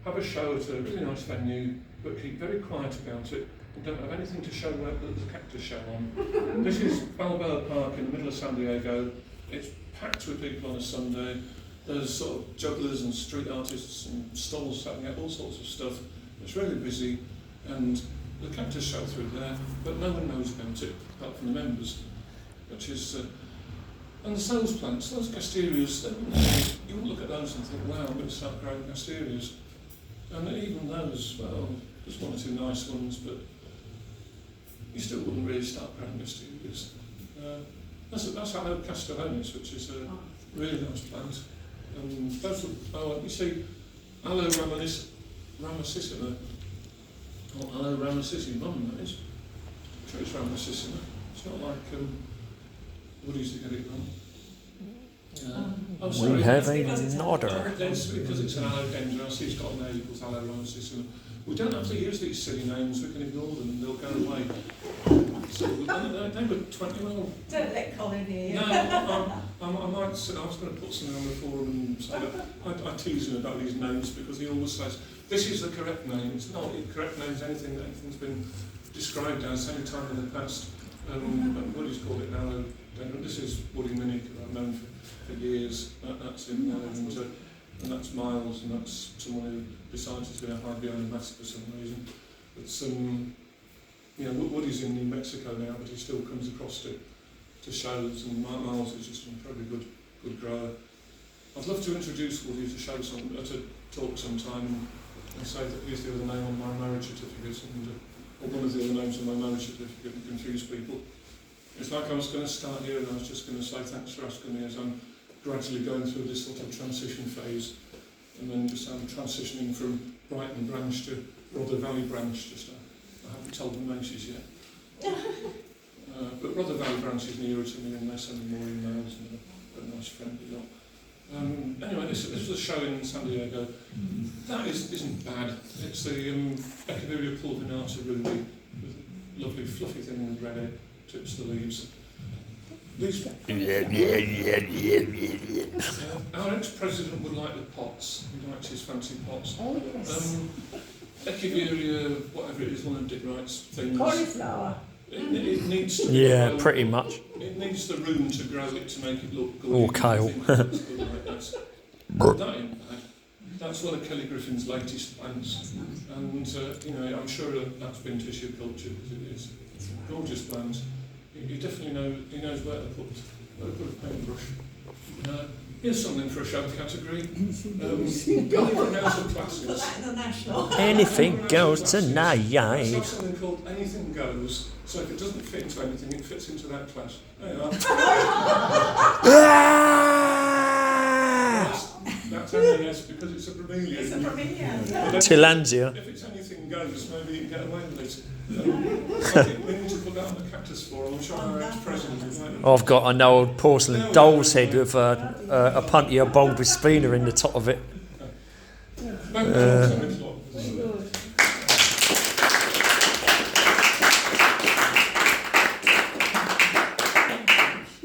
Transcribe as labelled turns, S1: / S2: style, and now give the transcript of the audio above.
S1: have a show at a really nice venue, but keep very quiet about it, and don't have anything to show that there's a cactus show on. This is Balboa Park in the middle of San Diego. It's packed with people on a Sunday. There's sort of jugglers and street artists and stalls setting up all sorts of stuff. It's really busy, and the cactus show through there, but no one knows about it apart from the members, which is. And the sales plants, those gasterias, you would look at those and think, wow, I'm going to start growing gasterias. And even those, well, there's one or two nice ones, but you still wouldn't really start growing gasterias. That's Aloe castellonis, which is a really nice plant. Both of, you see, Aloe ramosissima, or Aloe ramosissimum, that is. I'm sure it's ramosissima. It's not like Woody's to get it wrong.
S2: We have a nodder.
S1: It's because it's an allodendron. I see it's got a name called Aloe ramosissima. We don't have to use these silly names, we can ignore them and they'll go away. So they were 20, well...
S3: Don't let Colin hear you.
S1: No, I might, I was going to put something on the forum and say that I tease him about these names because he always says, this is the correct name. It's not the correct name, is anything's been described as any time in the past. And Woody's called it an allodendron. This is Woody Minick, who I've known for years. That's in there, and that's Miles, and that's someone who decides he's going to hide behind a mask for some reason. But you know, Woody's in New Mexico now, but he still comes across to shows, and Miles is just an incredibly good grower. I'd love to introduce Woody to show to talk sometime and say that here's the other name on my marriage certificate, or one of the other names on my marriage certificate, and confuse people. It's like I was going to start here and I was just going to say thanks for asking me as I'm gradually going through this sort of transition phase, and then just I'm transitioning from Brighton branch to Rother Valley branch. I haven't told the Macy's yet. But Rother Valley branch is nearer to me and they send me more emails and a nice friendly lot. Anyway, this was a show in San Diego. That isn't bad. It's the Echeveria pulvinata ruby with a lovely fluffy thing with red egg tips the leaves. These, our ex-president would like the pots. He likes his fancy pots.
S3: Oh, yes.
S1: Echeveria, whatever it is, one of Dick Wright's things.
S3: Cauliflower.
S1: It needs to
S2: pretty much.
S1: It needs the room to grow it to make it look good.
S2: Or kale.
S1: That ain't bad. That's one of Kelly Griffin's latest plants, and you know, I'm sure that's been tissue culture because it is. It's a gorgeous plant. He definitely knows where to put a paintbrush. Here's something for a show category. Pronounce classes.
S3: Put that in the national.
S2: Anything goes tonight.
S1: Let's have something called Anything Goes. So if it doesn't fit into anything, it fits into that class. There you are. That's NAS because it's a bromeliad.
S3: It's a bromeliad.
S2: Tillandsia.
S1: If it's anything goes, maybe you can get away with it. We need to put that on the cactus forum. I'm sure our ex-president.
S2: I've got an old porcelain doll's head with a punty bulbous spina in the top of it.